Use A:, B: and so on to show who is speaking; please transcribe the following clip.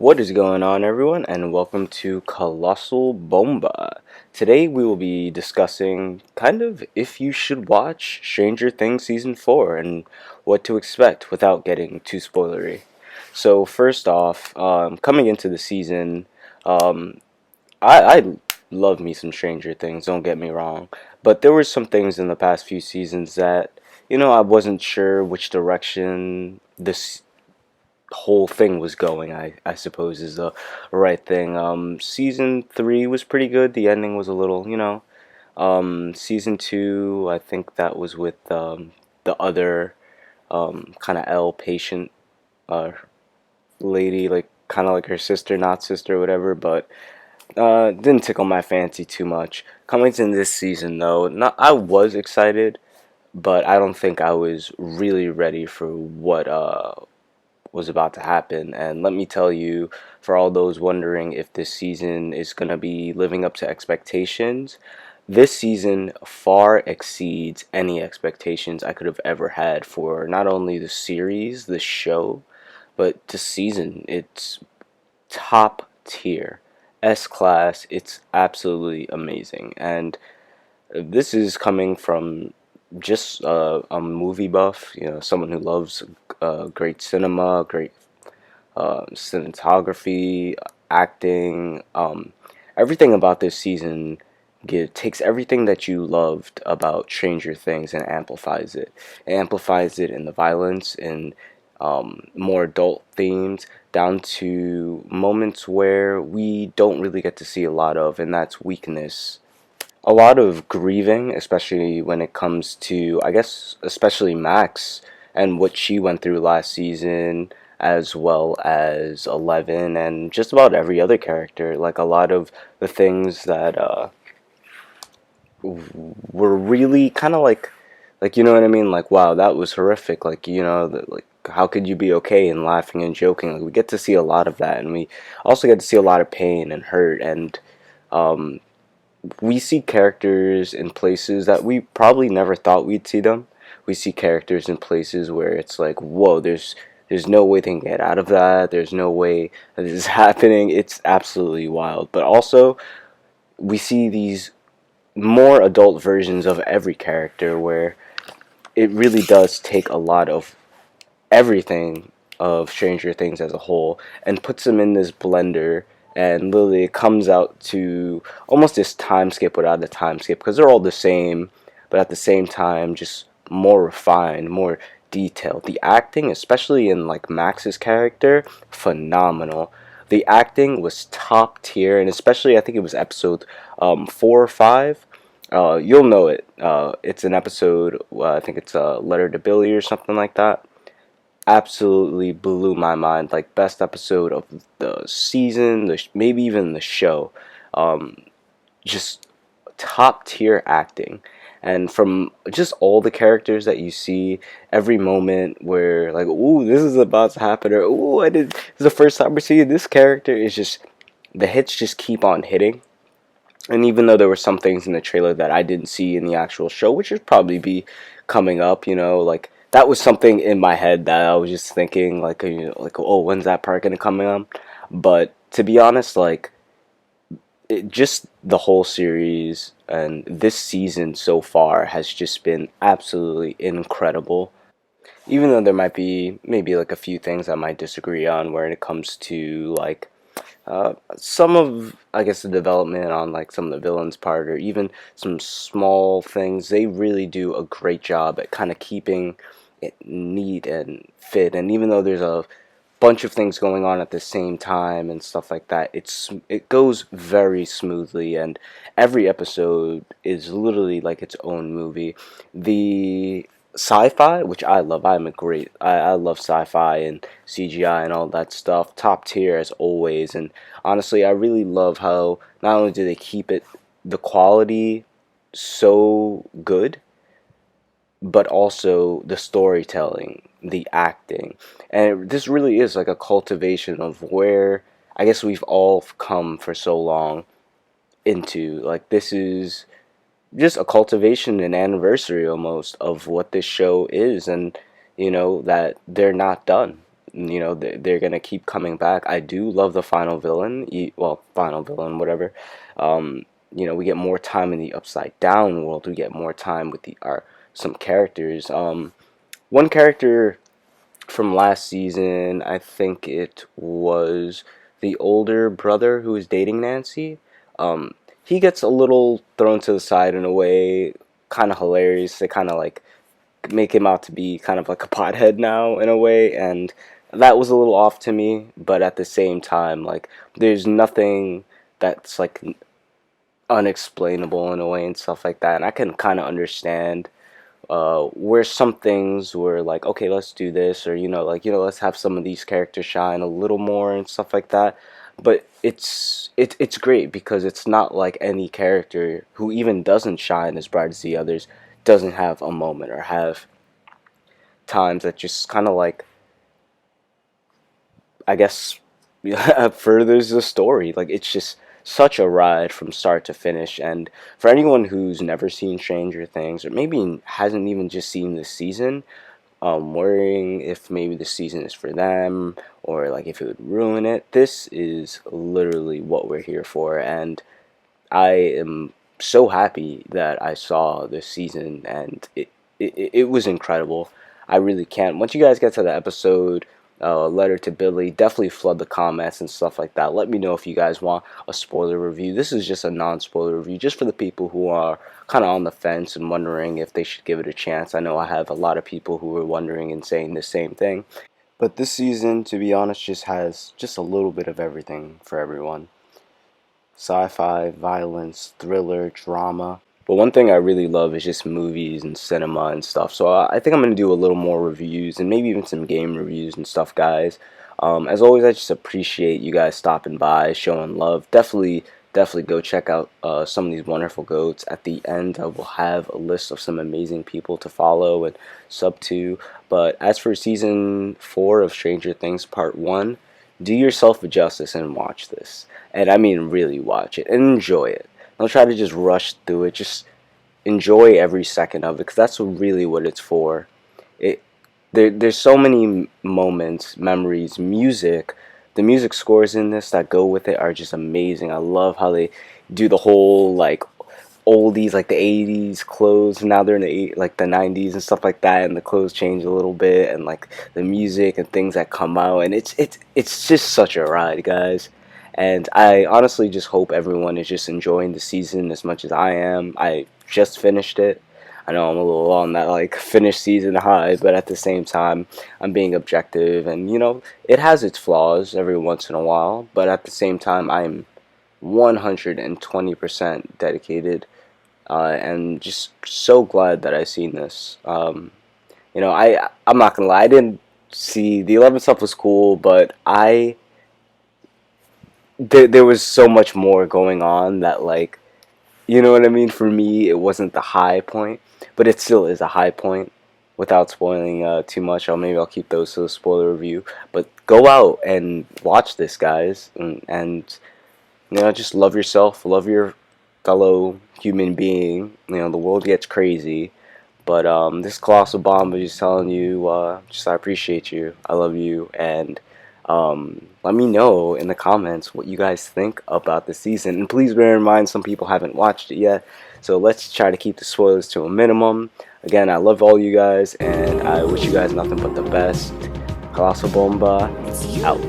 A: What is going on, everyone, and welcome to Colossal Bomba. Today we will be discussing kind of if you should watch Stranger Things Season 4 and what to expect without getting too spoilery. So, first off, coming into the season, um, I love me some Stranger Things, don't get me wrong, but there were some things in the past few seasons that, I wasn't sure which direction this whole thing was going, I suppose is the right thing. Season 3 was pretty good. The ending was a little, season 2, I think that was with the other kind of L patient uh, lady, like kind of like her sister, not sister, whatever, but didn't tickle my fancy too much. Coming in this season, though, not I was excited, but I don't think I was really ready for what was about to happen. And let me tell you, for all those wondering if this season is going to be living up to expectations, this season far exceeds any expectations I could have ever had for not only the series, the show, but the season. It's top tier. S class, it's absolutely amazing. And this is coming from just a movie buff, someone who loves great cinema, great cinematography, acting, everything about this season takes everything that you loved about Stranger Things and amplifies it. It amplifies it in the violence, in more adult themes, down to moments where we don't really get to see a lot of, and that's weakness, a lot of grieving, especially when it comes to, I guess, especially Max and what she went through last season, as well as Eleven and just about every other character. Like a lot of the things that were really kind of like you know what I mean? Like, wow, that was horrific. Like, like how could you be okay and laughing and joking? Like, we get to see a lot of that, and we also get to see a lot of pain and hurt and. Um, we see characters in places that we probably never thought we'd see them. We see characters in places where it's like, whoa, there's no way they can get out of that. There's no way that this is happening. It's absolutely wild. But also, we see these more adult versions of every character where it really does take a lot of everything of Stranger Things as a whole and puts them in this blender, and literally it comes out to almost this time skip without the time skip because they're all the same, but at the same time just more refined, more detailed. The acting, especially in like Max's character, phenomenal. The acting was top tier, and especially I think it was episode 4 or 5. You'll know it. It's an episode. I think it's a letter to Billy or something like that. Absolutely blew my mind. Like best episode of the season, maybe even the show. Um, just top tier acting, and from just all the characters that you see, every moment where like, ooh, this is about to happen, or ooh, this is the first time we're seeing this character. Is just the hits just keep on hitting. And even though there were some things in the trailer that I didn't see in the actual show, which would probably be coming up, like that was something in my head that I was just thinking, like, like, oh, when's that part gonna come on? But to be honest, like, just the whole series and this season so far has just been absolutely incredible. Even though there might be maybe like a few things I might disagree on when it comes to like some of, I guess, the development on like some of the villains' part, or even some small things, they really do a great job at kind of keeping it neat and fit. And even though there's a bunch of things going on at the same time and stuff like that, it goes very smoothly, and every episode is literally like its own movie. The sci-fi, which I love, I love sci-fi and CGI and all that stuff, top tier as always. And honestly, I really love how not only do they keep the quality so good, but also the storytelling, the acting. And this really is like a cultivation of where I guess we've all come for so long into. Like, this is just a cultivation and anniversary almost of what this show is, and that they're not done. you know, they're gonna keep coming back. I do love the final villain, well, final villain, whatever. You know, we get more time in the Upside Down world. We get more time with the our some characters. One character from last season, I think it was the older brother who is dating Nancy. He gets a little thrown to the side in a way, kind of hilarious. They kind of like make him out to be kind of like a pothead now in a way, and that was a little off to me. But at the same time, like there's nothing that's like unexplainable in a way and stuff like that, and I can kind of understand where some things were like, okay, let's do this, or let's have some of these characters shine a little more and stuff like that. But it's great because it's not like any character who even doesn't shine as bright as the others doesn't have a moment or have times that just kind of like, I guess, furthers the story. Like it's just such a ride from start to finish. And for anyone who's never seen Stranger Things, or maybe hasn't even just seen this season, worrying if maybe the season is for them or like if it would ruin it, this is literally what we're here for. And I am so happy that I saw this season, and it was incredible. I really can't. Once you guys get to the episode, Letter to Billy, definitely flood the comments and stuff like that. Let me know if you guys want a spoiler review. This is just a non-spoiler review, just for the people who are kind of on the fence and wondering if they should give it a chance. I know I have a lot of people who are wondering and saying the same thing. But this season, to be honest, just has just a little bit of everything for everyone. Sci-fi, violence, thriller, drama. But one thing I really love is just movies and cinema and stuff. So I think I'm going to do a little more reviews and maybe even some game reviews and stuff, guys. As always, I just appreciate you guys stopping by, showing love. Definitely go check out some of these wonderful goats. At the end, I will have a list of some amazing people to follow and sub to. But as for season 4 of Stranger Things Part 1, do yourself a justice and watch this. And I mean really watch it and enjoy it. Don't try to just rush through it. Just enjoy every second of it, because that's really what it's for. It there's so many moments, memories, music. The music scores in this that go with it are just amazing. I love how they do the whole like oldies, like the 80s clothes. Now they're in like the 90s and stuff like that, and the clothes change a little bit, and like the music and things that come out, and it's just such a ride, guys. And I honestly just hope everyone is just enjoying the season as much as I am. I just finished it. I know I'm a little on that like finished season high, but at the same time, I'm being objective, and it has its flaws every once in a while, but at the same time, I'm 120% dedicated, and just so glad that I seen this. I'm not gonna lie, I didn't see the 11 stuff was cool, but there was so much more going on that, like, you know what I mean? For me, it wasn't the high point, but it still is a high point. Without spoiling too much, maybe I'll keep those to the spoiler review. But go out and watch this, guys, and just love yourself, love your fellow human being. The world gets crazy, but this colossal bomb is just telling you, just I appreciate you, I love you, and let me know in the comments what you guys think about the season. And please bear in mind, some people haven't watched it yet, so let's try to keep the spoilers to a minimum. Again, I love all you guys, and I wish you guys nothing but the best. Colossal Bomba out.